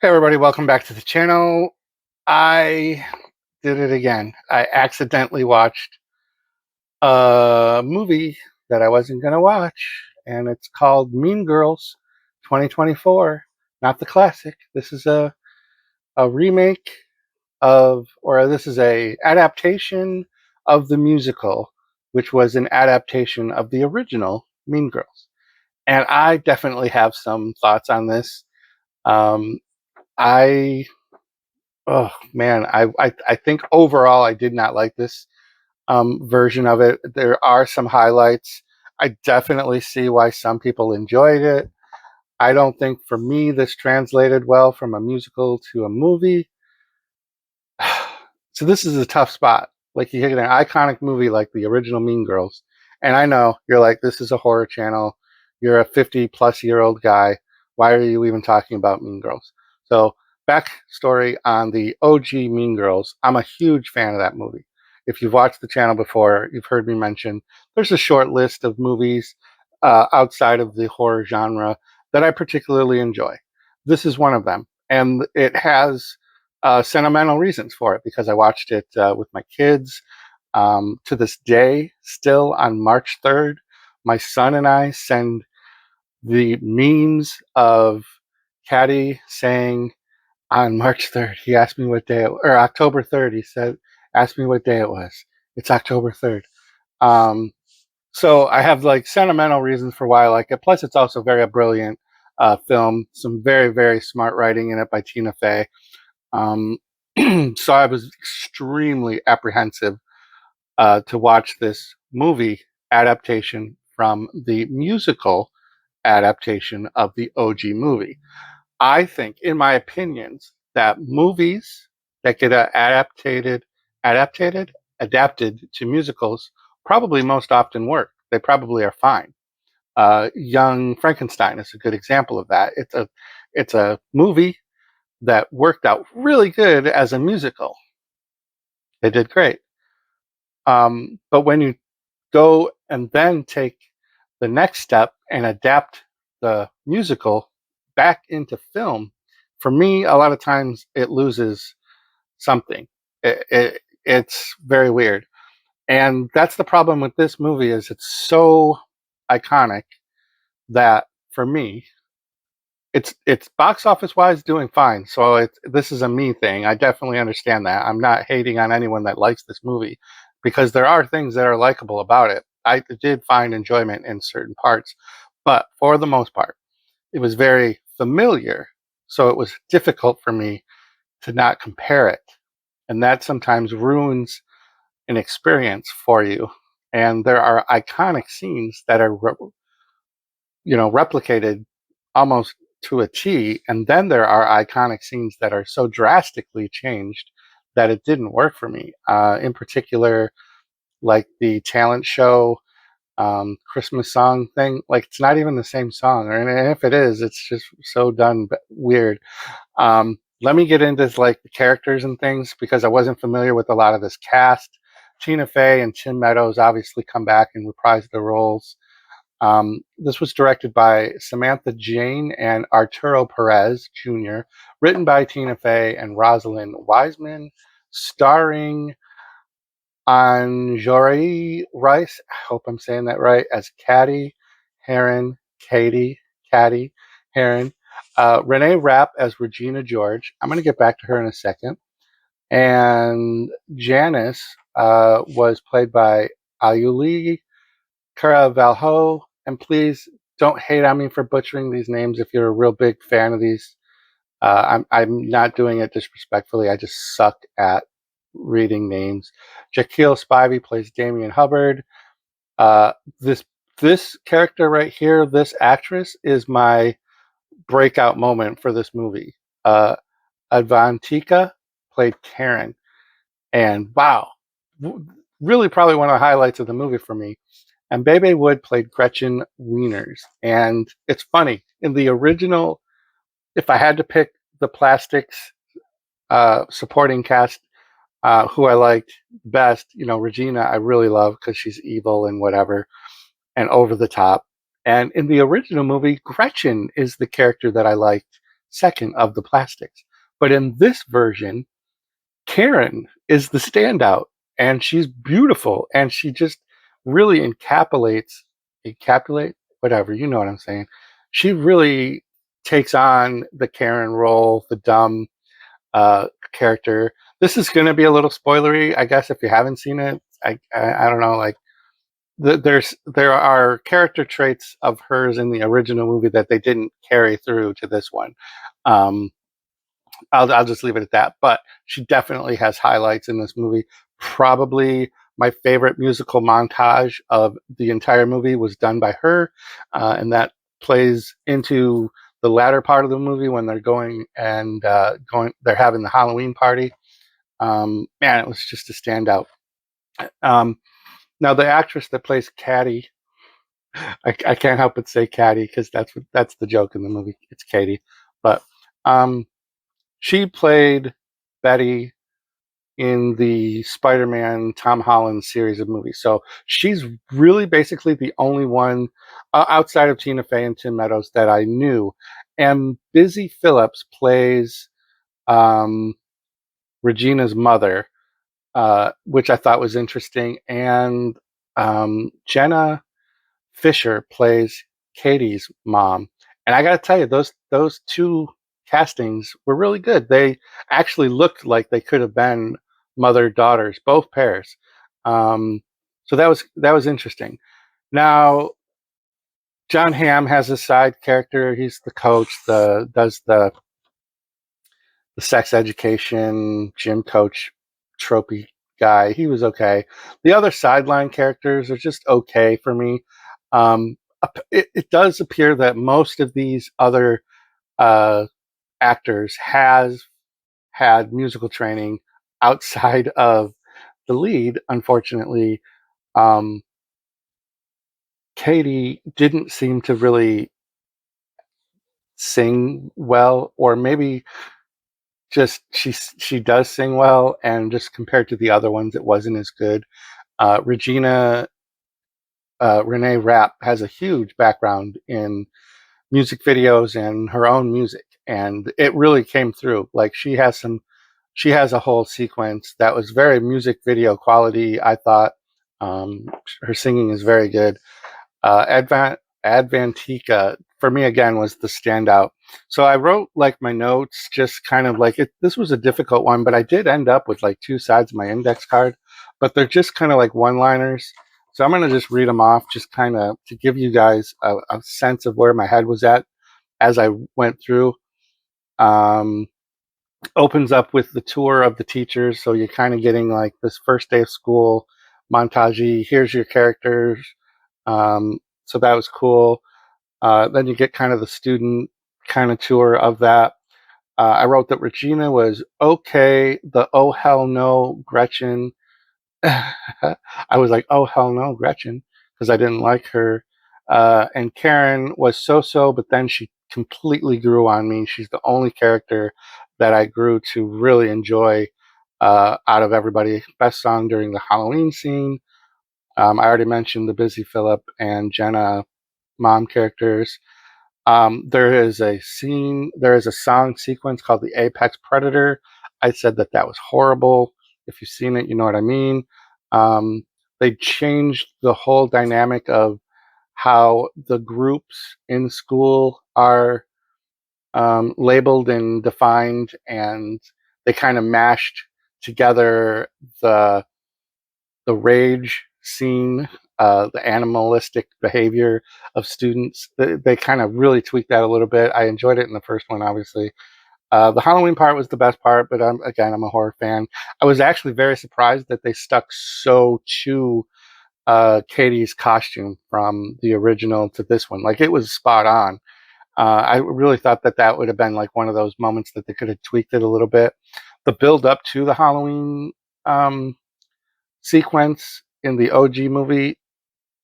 Hey everybody, welcome back to the channel. I did it again. I accidentally watched a movie that I wasn't going to watch, and it's called Mean Girls 2024. Not the classic. This is a remake of, or this is a adaptation of the musical, which was an adaptation of the original Mean Girls. And I definitely have some thoughts on this. Um, I Oh man, I think overall I did not like this version of it. There are some highlights. I definitely see why some people enjoyed it. I don't think for me this translated well from a musical to a movie. So this is a tough spot. Like you hit an iconic movie like the original Mean Girls, and I know you're like, this is a horror channel. You're a 50-plus-year-old guy. Why are you even talking about Mean Girls? So backstory on the OG Mean Girls. I'm a huge fan of that movie. If you've watched the channel before, you've heard me mention there's a short list of movies outside of the horror genre that I particularly enjoy. This is one of them, and it has sentimental reasons for it because I watched it with my kids. To this day, still on March 3rd, my son and I send the memes of Cady saying on March 3rd, he asked me what day, or October 3rd, he said, asked me what day it was. It's October 3rd. Um, so I have like sentimental reasons for why I like it. Plus, it's also very a brilliant film. Some very, very smart writing in it by Tina Fey. Um, so I was extremely apprehensive to watch this movie adaptation from the musical adaptation of the OG movie. I think, in my opinions, that movies that get adapted, adapted to musicals probably most often work. They probably are fine. Young Frankenstein is a good example of that. It's a movie that worked out really good as a musical. They did great. But when you go and then take the next step and adapt the musical back into film, for me, a lot of times it loses something. It's very weird. And that's the problem with this movie is it's so iconic that for me, it's box office wise doing fine. So this is a me thing. I definitely understand that. I'm not hating on anyone that likes this movie because there are things that are likable about it. I did find enjoyment in certain parts, but for the most part, it was very familiar. So it was difficult for me to not compare it. And that sometimes ruins an experience for you. And there are iconic scenes that are replicated almost to a T. And then there are iconic scenes that are so drastically changed that it didn't work for me. In particular, like the talent show Christmas song thing. Like it's not even the same song, and if it is, it's just so done weird. Let me get into like the characters and things because I wasn't familiar with a lot of this cast. Tina Fey and Tim Meadows obviously come back and reprise their roles. This was directed by Samantha Jane and Arturo Perez Jr., written by Tina Fey and Rosalind Wiseman, starring Angourie Rice, I hope I'm saying that right, as Cady, Heron, Cady, Heron, Reneé Rapp as Regina George. I'm going to get back to her in a second. And Janice was played by Auliʻi Cravalho. And please don't hate on me for butchering these names if you're a real big fan of these. I'm not doing it disrespectfully. I just suck at reading names. Jaquel Spivey plays Damian Hubbard. Uh, this this character right here, this actress, is my breakout moment for this movie. Avantika played Karen, and wow, really probably one of the highlights of the movie for me. And Bebe Wood played Gretchen Wieners, and it's funny in the original. If I had to pick the plastics supporting cast who I liked best, Regina, I really love because she's evil and whatever and over the top. And in the original movie, Gretchen is the character that I liked second of the plastics. But in this version, Karen is the standout, and she's beautiful, and she just really encapsulate, whatever, you know what I'm saying. She really takes on the Karen role, the dumb character. This is going to be a little spoilery, I guess, if you haven't seen it. I don't know, like there are character traits of hers in the original movie that they didn't carry through to this one. Um, I'll just leave it at that. But she definitely has highlights in this movie. Probably my favorite musical montage of the entire movie was done by her, and that plays into the latter part of the movie when they're they're having the Halloween party. Man, it was just a standout. Um, Now the actress that plays Cady, I can't help but say Cady because that's the joke in the movie. It's Cady, but um, she played Betty in the Spider-Man Tom Holland series of movies. So she's really basically the only one outside of Tina Fey and Tim Meadows that I knew. And Busy Phillips plays um, Regina's mother, which I thought was interesting. And Jenna Fisher plays Cady's mom. And I got to tell you, those two castings were really good. They actually looked like they could have been mother daughters, both pairs. So that was interesting. Now, John Hamm has a side character. He's the coach, does the sex education gym coach tropey guy. He was okay. The other sideline characters are just okay for me. Um, it does appear that most of these other uh, actors has had musical training outside of the lead. Unfortunately, um, Cady didn't seem to really sing well, or maybe just she does sing well, and just compared to the other ones, it wasn't as good. Regina Reneé Rapp has a huge background in music videos and her own music, and it really came through. Like she has a whole sequence that was very music video quality. I thought her singing is very good. Avantika for me again was the standout. So I wrote like my notes, just kind of like it. This was a difficult one, but I did end up with like two sides of my index card, but they're just kind of like one-liners. So I'm gonna just read them off, just kind of to give you guys a sense of where my head was at as I went through. Um, Opens up with the tour of the teachers, so you're kind of getting like this first day of school montage. Here's your characters. So that was cool. Then you get kind of the student kind of tour of that. I wrote that Regina was okay. The oh hell no Gretchen. I was like, oh hell no Gretchen, because I didn't like her. And Karen was so, but then she completely grew on me. She's the only character that I grew to really enjoy out of everybody. Best song during the Halloween scene. I already mentioned the Busy Philip and Jenna mom characters. There is a song sequence called the Apex Predator. I said that was horrible. If you've seen it, you know what I mean. Um, they changed the whole dynamic of how the groups in school are labeled and defined, and they kind of mashed together the rage scene, the animalistic behavior of students. They kind of really tweaked that a little bit. I enjoyed it in the first one, obviously. The Halloween part was the best part, but again, I'm a horror fan. I was actually very surprised that they stuck so to Cady's costume from the original to this one. Like, it was spot on. I really thought that would have been like one of those moments that they could have tweaked it a little bit. The build up to the Halloween sequence in the OG movie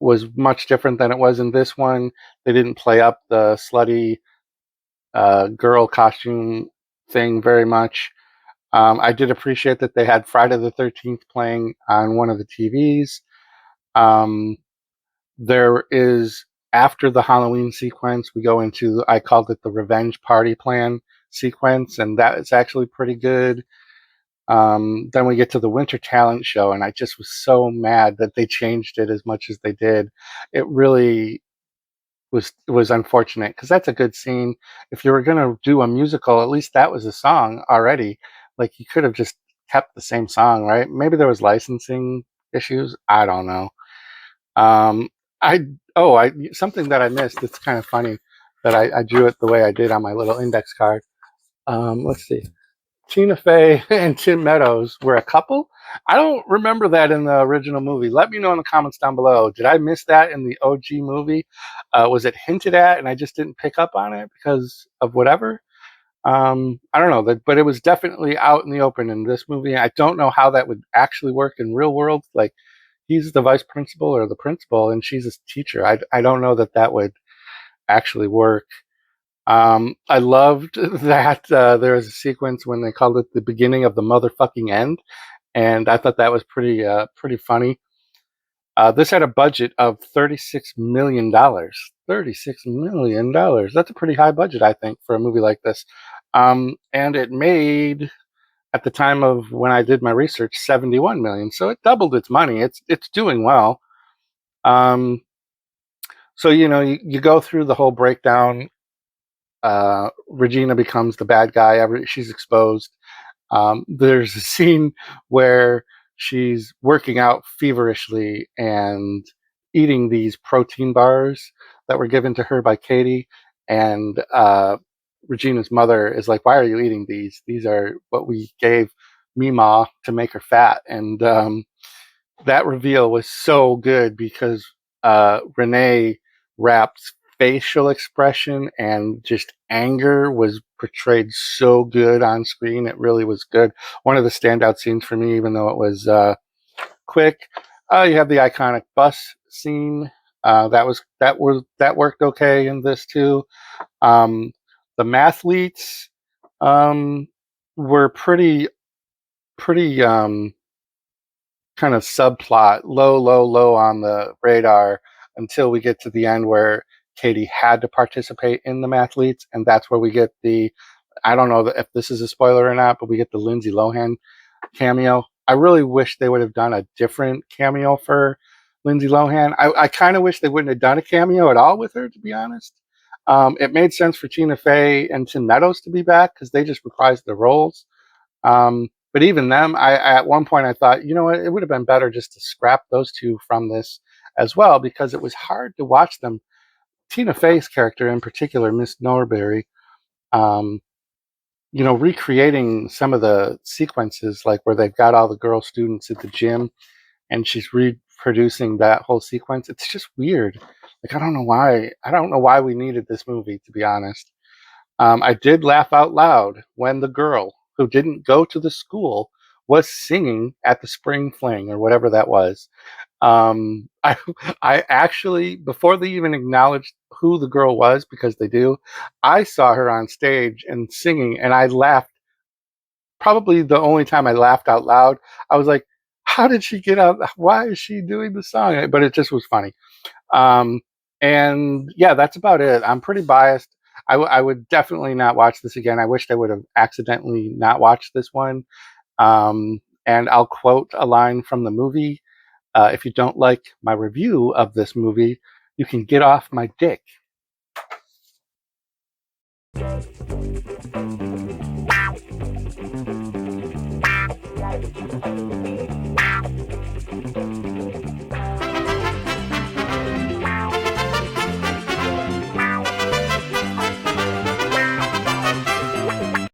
was much different than it was in this one. They didn't play up the slutty girl costume thing very much. I did appreciate that they had Friday the 13th playing on one of the TVs. Um, there is, after the Halloween sequence, we go into, I called it the revenge party plan, sequence, and that is actually pretty good. Then we get to the winter talent show, and I just was so mad that they changed it as much as they did. It really was unfortunate because that's a good scene. If you were gonna do a musical, at least that was a song already. Like, you could have just kept the same song, right? Maybe there was licensing issues. I don't know. Um, I something that I missed. It's kind of funny that I drew it the way I did on my little index card. Let's see. Tina Fey and Tim Meadows were a couple. I don't remember that in the original movie. Let me know in the comments down below. Did I miss that in the OG movie? Was it hinted at and I just didn't pick up on it because of whatever? I don't know, but it was definitely out in the open in this movie. I don't know how that would actually work in real world. Like, he's the vice principal or the principal, and she's a teacher. I don't know that that would actually work. I loved that there was a sequence when they called it the beginning of the motherfucking end, and I thought that was pretty funny. This had a budget of $36 million. $36 million. That's a pretty high budget, I think, for a movie like this. And it made, at the time of when I did my research, 71 million. So it doubled its money. It's doing well. So you go through the whole breakdown. Regina becomes the bad guy. She's exposed. There's a scene where she's working out feverishly and eating these protein bars that were given to her by Cady. And Regina's mother is like, "Why are you eating these? These are what we gave Mima to make her fat." And that reveal was so good because Reneé Rapp's facial expression and just anger was portrayed so good on screen. It really was good. One of the standout scenes for me, even though it was quick. You have the iconic bus scene. That worked okay in this too. The mathletes were pretty kind of subplot, low on the radar until we get to the end where Cady had to participate in the mathletes, and that's where we get the, I don't know if this is a spoiler or not, but we get the Lindsay Lohan cameo. I really wish they would have done a different cameo for Lindsay Lohan. I kind of wish they wouldn't have done a cameo at all with her, to be honest. It made sense for Tina Fey and Tim Meadows to be back because they just reprised their roles. But even them, at one point I thought, you know what, it would have been better just to scrap those two from this as well, because it was hard to watch them. Tina Fey's character in particular, Miss Norbury, recreating some of the sequences, like where they've got all the girl students at the gym and she's reproducing that whole sequence. It's just weird. Like, I don't know why we needed this movie, to be honest. I did laugh out loud when the girl who didn't go to the school was singing at the spring fling or whatever that was. I actually, before they even acknowledged who the girl was, because they do, I saw her on stage and singing, and I laughed. Probably the only time I laughed out loud. I was like, "How did she get out? Why is she doing the song?" But it just was funny. Um, and yeah, that's about it. I'm pretty biased. I would definitely not watch this again. I wish I would have accidentally not watched this one. And I'll quote a line from the movie. If you don't like my review of this movie, you can get off my dick.